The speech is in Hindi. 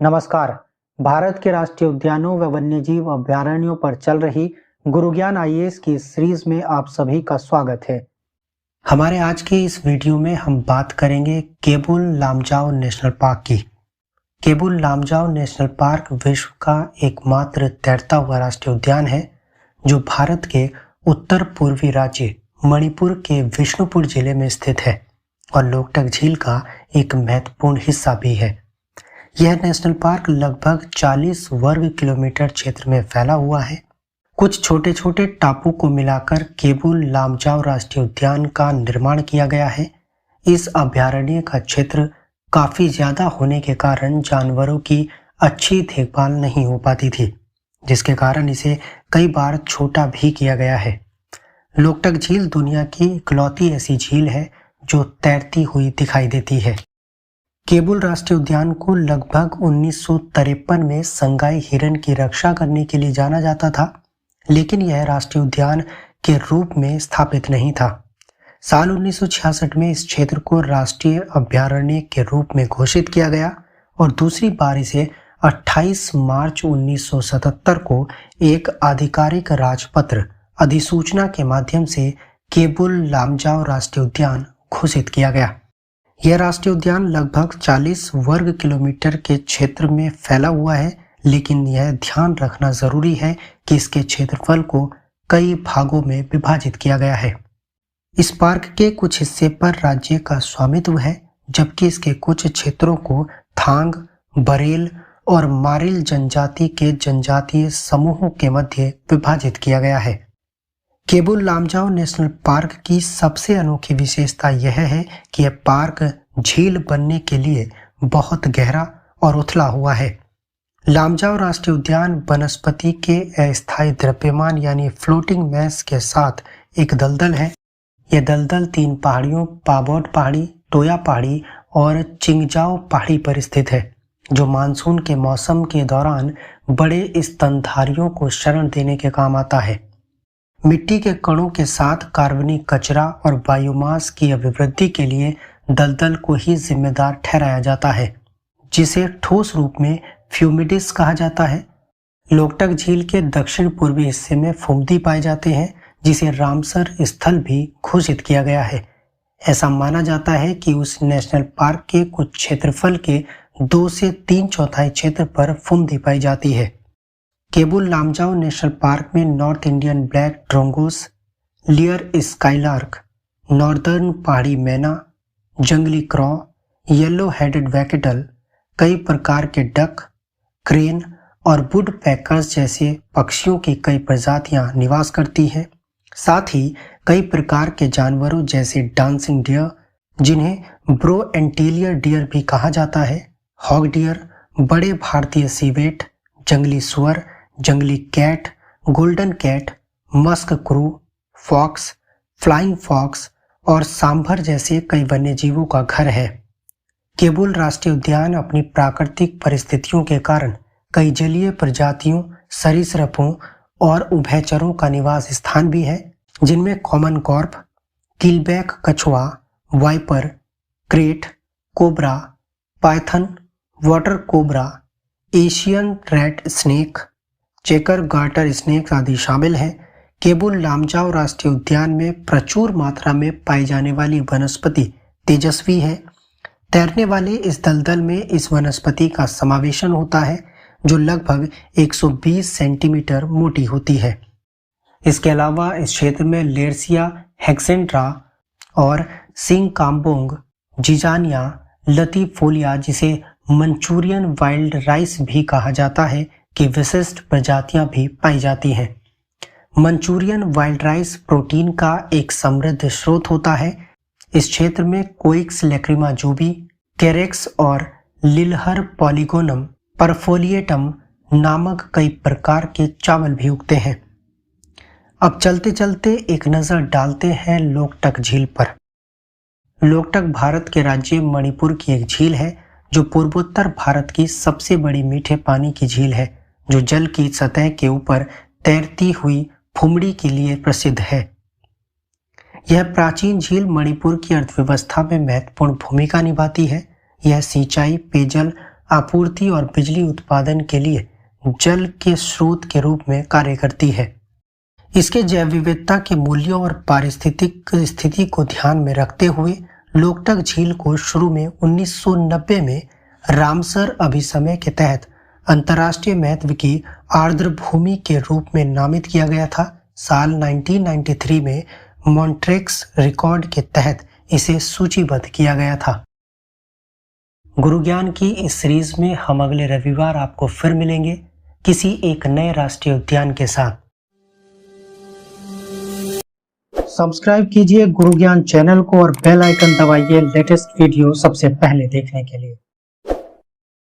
नमस्कार। भारत के राष्ट्रीय उद्यानों व वन्यजीव अभयारण्यों पर चल रही गुरु ज्ञान आईएएस की सीरीज में आप सभी का स्वागत है। हमारे आज के इस वीडियो में हम बात करेंगे केबुल लामजाओ नेशनल पार्क की। केबुल लामजाओ नेशनल पार्क विश्व का एकमात्र तैरता हुआ राष्ट्रीय उद्यान है जो भारत के उत्तर पूर्वी राज्य मणिपुर के विष्णुपुर जिले में स्थित है और लोकटक झील का एक महत्वपूर्ण हिस्सा भी है। यह नेशनल पार्क लगभग 40 वर्ग किलोमीटर क्षेत्र में फैला हुआ है। कुछ छोटे छोटे टापू को मिलाकर केबुल लामजाओ राष्ट्रीय उद्यान का निर्माण किया गया है। इस अभयारण्य का क्षेत्र काफी ज्यादा होने के कारण जानवरों की अच्छी देखभाल नहीं हो पाती थी, जिसके कारण इसे कई बार छोटा भी किया गया है। लोकटक झील दुनिया की इकलौती ऐसी झील है जो तैरती हुई दिखाई देती है। केबुल राष्ट्रीय उद्यान को लगभग 1953 में संगाई हिरण की रक्षा करने के लिए जाना जाता था, लेकिन यह राष्ट्रीय उद्यान के रूप में स्थापित नहीं था। साल 1966 में इस क्षेत्र को राष्ट्रीय अभयारण्य के रूप में घोषित किया गया और दूसरी बार इसे 28 मार्च 1977 को एक आधिकारिक राजपत्र अधिसूचना के माध्यम से केबुल लामजाओ राष्ट्रीय उद्यान घोषित किया गया। यह राष्ट्रीय उद्यान लगभग 40 वर्ग किलोमीटर के क्षेत्र में फैला हुआ है, लेकिन यह ध्यान रखना जरूरी है कि इसके क्षेत्रफल को कई भागों में विभाजित किया गया है। इस पार्क के कुछ हिस्से पर राज्य का स्वामित्व है, जबकि इसके कुछ क्षेत्रों को थांग, बरेल और मारिल जनजाति के जनजातीय समूहों के मध्य विभाजित किया गया है। केबुल लामजाओ नेशनल पार्क की सबसे अनोखी विशेषता यह है कि यह पार्क झील बनने के लिए बहुत गहरा और उथला हुआ है। लामजाओ राष्ट्रीय उद्यान वनस्पति के अस्थायी द्रव्यमान यानी फ्लोटिंग मैस के साथ एक दलदल है। यह दलदल 3 पहाड़ियों पाबोट पहाड़ी, टोया पहाड़ी और चिंगजाओ पहाड़ी पर स्थित है, जो मानसून के मौसम के दौरान बड़े स्तनधारियों को शरण देने के काम आता है। मिट्टी के कणों के साथ कार्बनिक कचरा और बायोमास की अभिवृद्धि के लिए दलदल को ही जिम्मेदार ठहराया जाता है, जिसे ठोस रूप में फ्यूमिडिस कहा जाता है। लोकटक झील के दक्षिण पूर्वी हिस्से में फुमदी पाए जाते हैं, जिसे रामसर स्थल भी घोषित किया गया है। ऐसा माना जाता है कि उस नेशनल पार्क के कुछ क्षेत्रफल के 2 से 3 चौथाई क्षेत्र पर फुमदी पाई जाती है। केबुल लामजाओ नेशनल पार्क में north Indian black ड्रोंगोस, लियर skylark, northern पहाड़ी मैना, जंगली क्रॉ, येलो हेडेड वैकेटल, कई प्रकार के डक, क्रेन और वुड पैकर्स जैसे पक्षियों की कई प्रजातियां निवास करती हैं। साथ ही कई प्रकार के जानवरों जैसे डांसिंग डियर, जिन्हें ब्रो एंटीलियर डियर भी कहा जाता है, हॉग डियर, बड़े भारतीय सीवेट, जंगली सुअर, जंगली cat, golden cat, musk shrew, fox, flying fox और सांभर जैसे कई वन्यजीवों का घर है। केबुल राष्ट्रीय उद्यान अपनी प्राकृतिक परिस्थितियों के कारण कई जलीय प्रजातियों, सरीसृपों और उभयचरों का निवास स्थान भी है, जिनमें कॉमन कॉर्प, किलबैक कछुआ, viper, krait, cobra, python, water cobra, Asian red snake, checker garter snake आदि शामिल हैं। केबुल लामजाओ राष्ट्रीय उद्यान में प्रचुर मात्रा में पाई जाने वाली वनस्पति तेजस्वी है। तैरने वाले इस दलदल में इस वनस्पति का समावेशन होता है, जो लगभग 120 सेंटीमीटर मोटी होती है। इसके अलावा इस क्षेत्र में लेर्सिया हेक्सेंट्रा और सिंग काम्बोंग, जिजानिया लतीफोलिया, जिसे मंचूरियन वाइल्ड राइस भी कहा जाता है, की विशिष्ट प्रजातियां भी पाई जाती हैं। मंचूरियन वाइल्ड राइस प्रोटीन का एक समृद्ध स्रोत होता है। इस क्षेत्र में कोइक्स लैक्रिमा जूबी, कैरेक्स और लिलहर पॉलीगोनम परफोलिएटम नामक कई प्रकार के चावल भी उगते हैं। अब चलते चलते एक नजर डालते हैं लोकटक झील पर। लोकटक भारत के राज्य मणिपुर की एक झील है, जो पूर्वोत्तर भारत की सबसे बड़ी मीठे पानी की झील है, जो जल की सतह के ऊपर तैरती हुई फुमड़ी के लिए प्रसिद्ध है। यह प्राचीन झील मणिपुर की अर्थव्यवस्था में महत्वपूर्ण भूमिका निभाती है। यह सिंचाई, पेयजल आपूर्ति और बिजली उत्पादन के लिए जल के स्रोत के रूप में कार्य करती है। इसके जैव विविधता के मूल्यों और पारिस्थितिक स्थिति को ध्यान में रखते हुए लोकटक झील को शुरू में 1990 में रामसर अभिसमय के तहत अंतर्राष्ट्रीय महत्व की आर्द्र भूमि के रूप में नामित किया गया था। साल 1993 में मॉन्ट्रेक्स रिकॉर्ड के तहत इसे सूचीबद्ध किया गया था। गुरु ज्ञान की इस सीरीज में हम अगले रविवार आपको फिर मिलेंगे किसी एक नए राष्ट्रीय उद्यान के साथ। सब्सक्राइब कीजिए गुरु ज्ञान चैनल को और बेल आइकन दबाइए लेटेस्ट वीडियो सबसे पहले देखने के लिए।